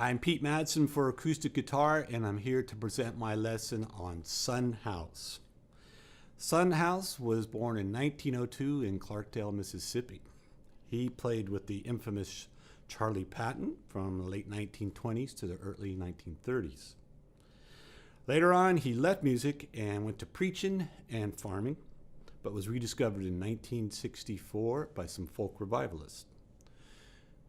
I'm Pete Madsen for acoustic guitar, and I'm here to present my lesson on Son House. Son House was born in 1902 in Clarkdale, Mississippi. He played with the infamous Charlie Patton from the late 1920s to the early 1930s. Later on, he left music and went to preaching and farming, but was rediscovered in 1964 by some folk revivalists.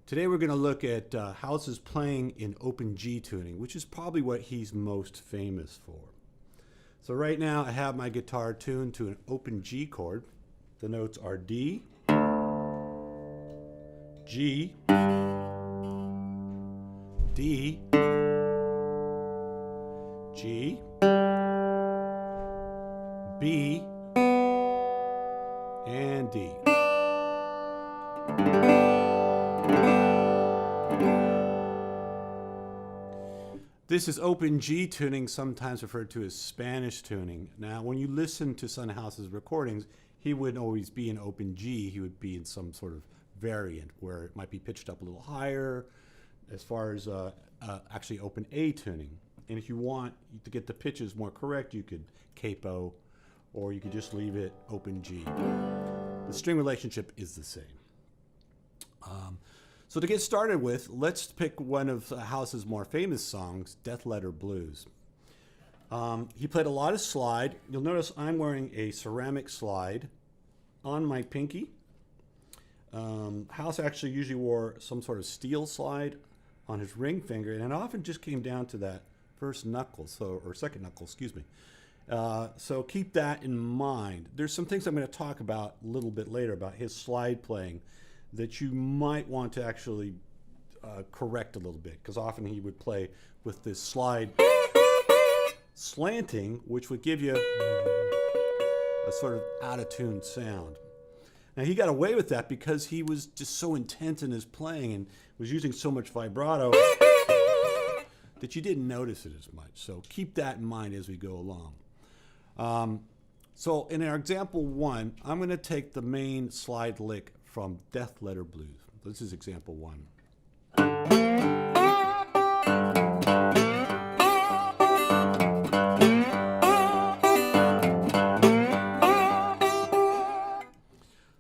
Today we're going to look at House's playing in open G tuning, which is probably what he's most famous for. So right now I have my guitar tuned to an open G chord. The notes are D, G, D, G, B, and D. This is open G tuning, sometimes referred to as Spanish tuning. Now, when you listen to Son House's recordings, he wouldn't always be in open G. He would be in some sort of variant where it might be pitched up a little higher, as far as actually open A tuning. And if you want to get the pitches more correct, you could capo, or you could just leave it open G. The string relationship is the same. So to get started with, let's pick one of House's more famous songs, Death Letter Blues. He played a lot of slide. You'll notice I'm wearing a ceramic slide on my pinky. House actually usually wore some sort of steel slide on his ring finger, and it often just came down to that first knuckle, or second knuckle, excuse me. So keep that in mind. There's some things I'm going to talk about a little bit later about his slide playing that you might want to actually correct a little bit, because often he would play with this slide slanting, which would give you a sort of out-of-tune sound. Now he got away with that because he was just so intense in his playing and was using so much vibrato that you didn't notice it as much. So keep that in mind as we go along. So in our example one, I'm going to take the main slide lick from Death Letter Blues. This is example one.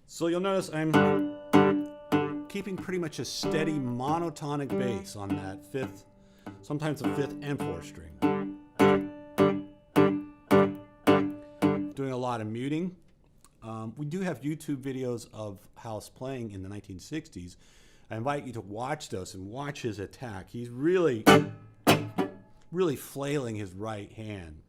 So you'll notice I'm keeping pretty much a steady monotonic bass on that fifth, sometimes the fifth and fourth string. Doing a lot of muting. We do have YouTube videos of House playing in the 1960s. I invite you to watch those and watch his attack. He's really flailing his right hand.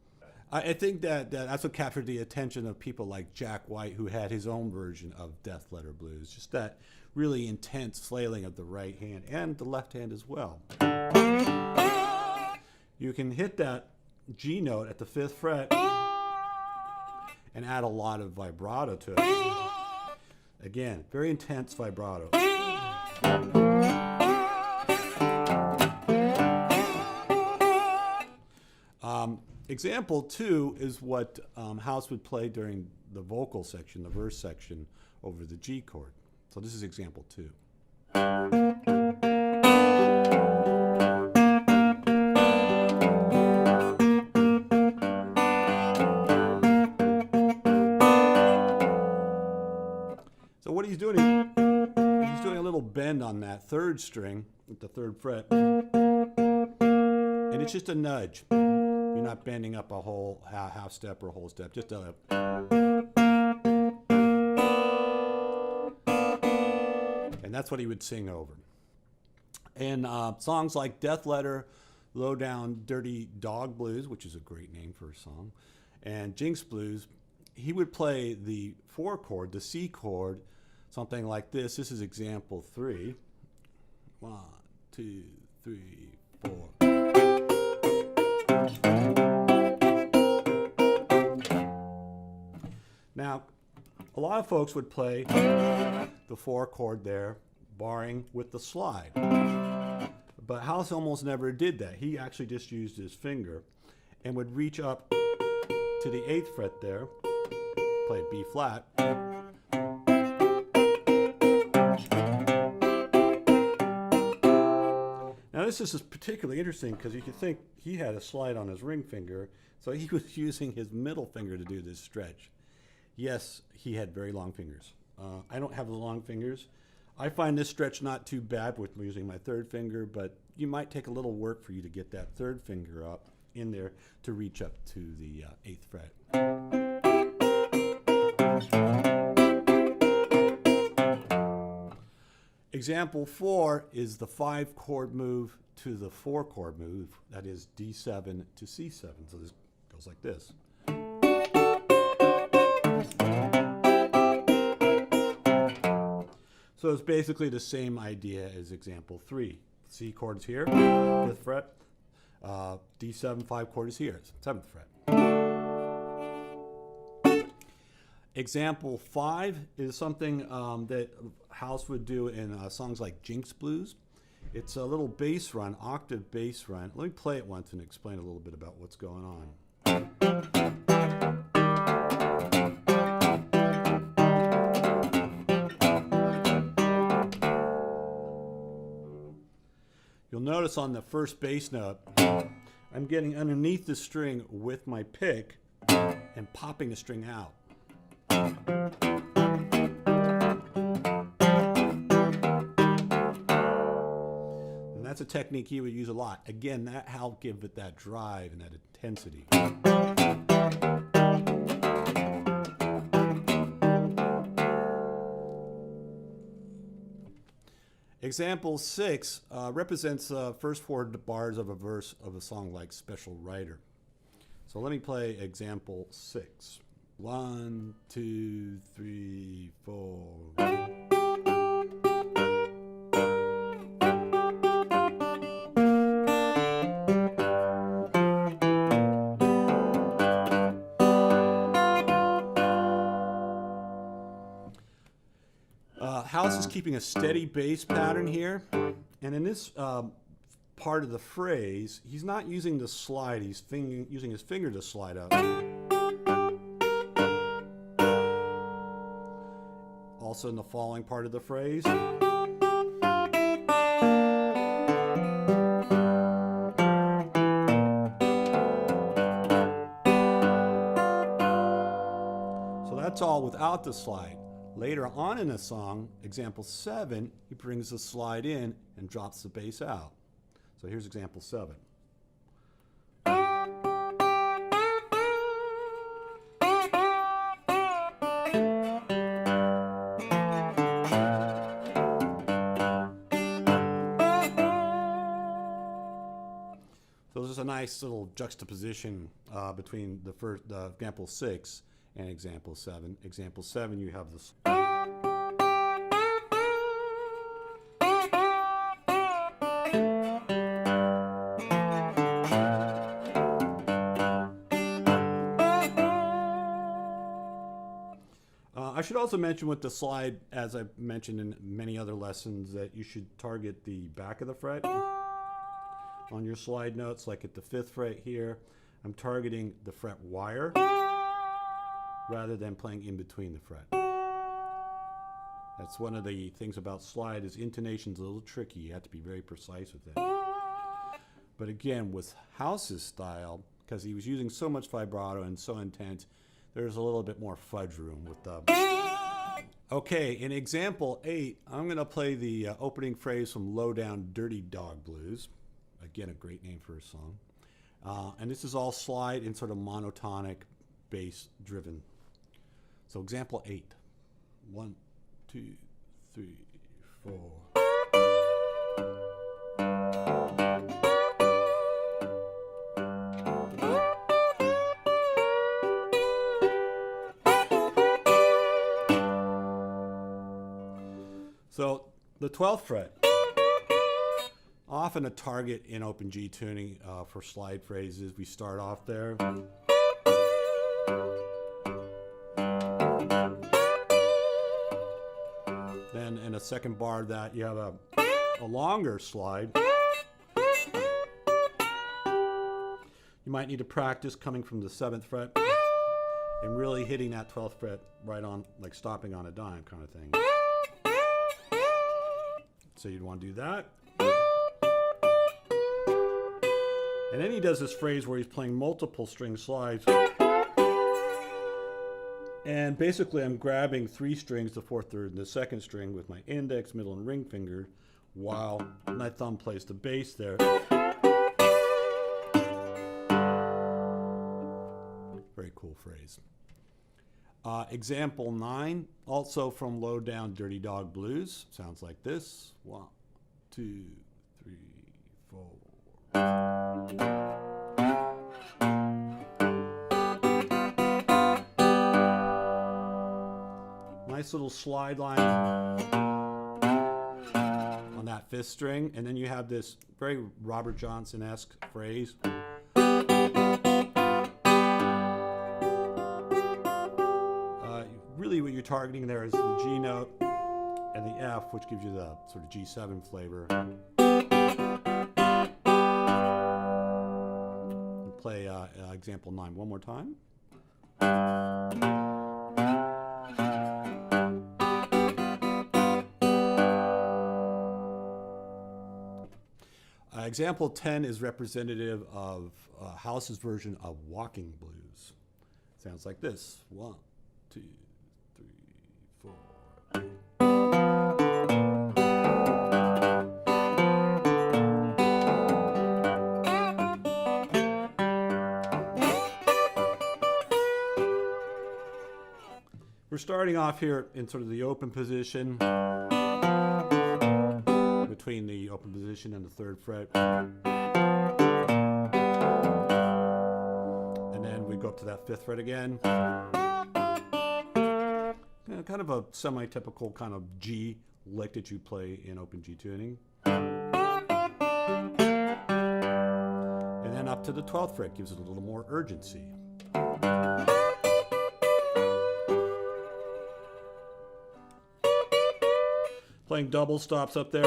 I think that's what captured the attention of people like Jack White, who had his own version of Death Letter Blues. Just that really intense flailing of the right hand and the left hand as well. You can hit that G note at the 5th fret and add a lot of vibrato to it. Again, very intense vibrato. Example 2 is what House would play during the vocal section, the verse section, over the G chord. So this is example 2. So what he's doing is he's doing a little bend on that 3rd string at the 3rd fret, and it's just a nudge. You're not bending up a whole half step or a whole step, just a... And that's what he would sing over. And songs like Death Letter, Low Down Dirty Dog Blues, which is a great name for a song, and Jinx Blues, he would play the 4 chord, the C chord, something like this. This is example 3. 1, 2, 3, 4. Now, a lot of folks would play the 4 chord there, barring with the slide. But House almost never did that. He actually just used his finger and would reach up to the 8th fret there, play B flat, Now this is particularly interesting because you could think he had a slide on his ring finger, so he was using his middle finger to do this stretch. Yes, he had very long fingers. I don't have the long fingers. I find this stretch not too bad with using my third finger, but you might take a little work for you to get that third finger up in there to reach up to the 8th fret. Example 4 is the 5-chord move to the 4-chord move, that is D7 to C7. So this goes like this. So it's basically the same idea as example 3. C chord is here, 5th fret. D7 5-chord is here, 7th fret. Example 5 is something that House would do in songs like Jinx Blues. It's a little bass run, octave bass run. Let me play it once and explain a little bit about what's going on. You'll notice on the first bass note, I'm getting underneath the string with my pick and popping the string out. And that's a technique he would use a lot. Again, that helped give it that drive and that intensity. Example 6 represents the first 4 bars of a verse of a song like Special Writer. So let me play example 6. 1, 2, 3, 4. House is keeping a steady bass pattern here, and in this part of the phrase, he's not using the slide, he's using his finger to slide up. Also in the following part of the phrase. So that's all without the slide. Later on in the song, example 7, he brings the slide in and drops the bass out. So here's example 7. So this is a nice little juxtaposition between the example 6 and example 7. Example 7, you have this. I should also mention with the slide, as I've mentioned in many other lessons, that you should target the back of the fret on your slide notes, like at the 5th fret here. I'm targeting the fret wire rather than playing in between the fret. That's one of the things about slide, is intonation's a little tricky. You have to be very precise with it. But again, with House's style, because he was using so much vibrato and so intense, there's a little bit more fudge room with the... Okay, in example 8, I'm going to play the opening phrase from Low Down Dirty Dog Blues. Again, a great name for a song. And this is all slide in sort of monotonic, bass driven. So example 8. 1, 2, 3, 4. So the 12th fret, often a target in open G tuning for slide phrases. We start off there. Then in a second bar of that, you have a longer slide. You might need to practice coming from the 7th fret and really hitting that 12th fret right on, like stopping on a dime kind of thing. So you'd want to do that. And then he does this phrase where he's playing multiple string slides. And basically I'm grabbing 3 strings, the 4th, 3rd, and the 2nd string with my index, middle, and ring finger, while my thumb plays the bass there. Very cool phrase. Example 9, also from Low Down Dirty Dog Blues. Sounds like this. 1, 2, 3, 4. Nice little slide line on that 5th string, and then you have this very Robert Johnson-esque phrase. Really what you're targeting there is the G note and the F, which gives you the sort of G7 flavor. We'll play example 9 one more time. Example 10 is representative of House's version of Walking Blues. Sounds like this. 1, 2, 3, 4. We're starting off here in sort of the open position, between the open position and the 3rd fret. And then we go up to that 5th fret again. Kind of a semi-typical kind of G lick that you play in open G tuning. And then up to the 12th fret gives it a little more urgency. Playing double stops up there.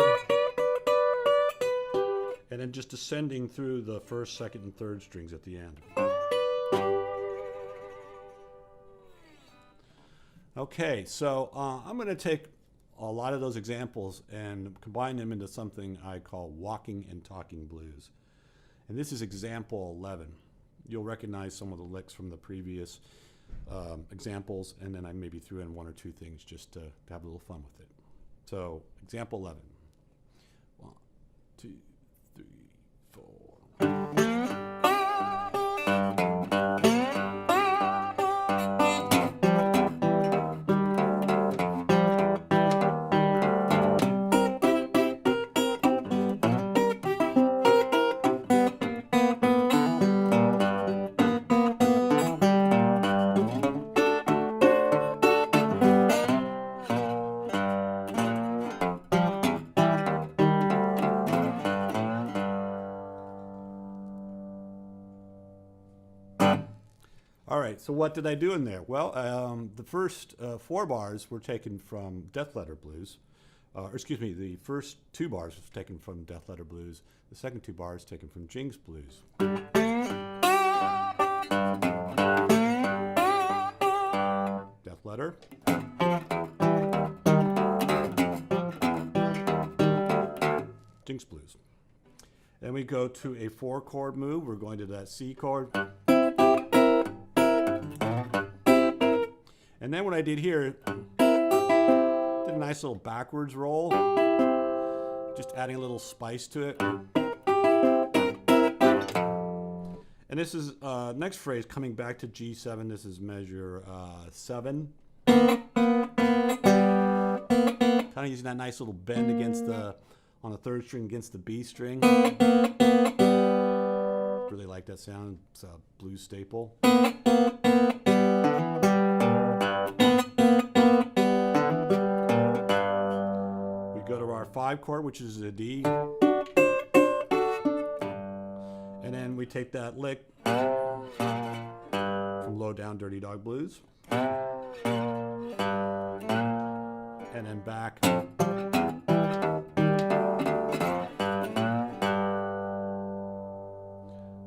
And then just descending through the 1st, 2nd, and 3rd strings at the end. Okay, so I'm going to take a lot of those examples and combine them into something I call walking and talking blues. And this is example 11. You'll recognize some of the licks from the previous examples, and then I maybe threw in 1 or 2 things just to have a little fun with it. So, example 11. 1, 2, 3, 4. All right, so what did I do in there? Well, the first 4 bars were taken from Death Letter Blues. Or excuse me, the first 2 bars was taken from Death Letter Blues. The second 2 bars taken from Jinx Blues. Death Letter. Jinx Blues. Then we go to a 4-chord move. We're going to that C chord. And then what I did here, did a nice little backwards roll, just adding a little spice to it. And this is next phrase coming back to G7. This is measure 7. Kind of using that nice little bend against the on the 3rd string against the B string. Really like that sound. It's a blues staple. Go to our 5 chord, which is a D. And then we take that lick from Low Down Dirty Dog Blues. And then back.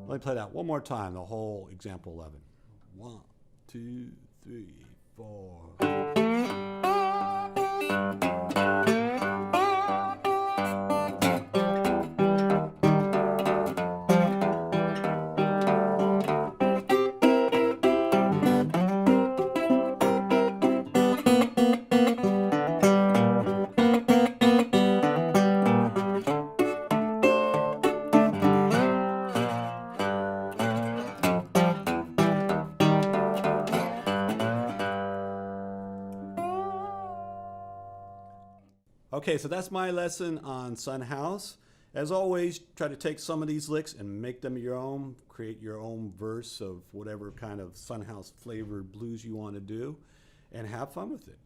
Let me play that one more time, the whole example 11. 1, 2, 3, 4. Okay, so that's my lesson on Son House. As always, try to take some of these licks and make them your own. Create your own verse of whatever kind of Son House flavored blues you want to do, and have fun with it.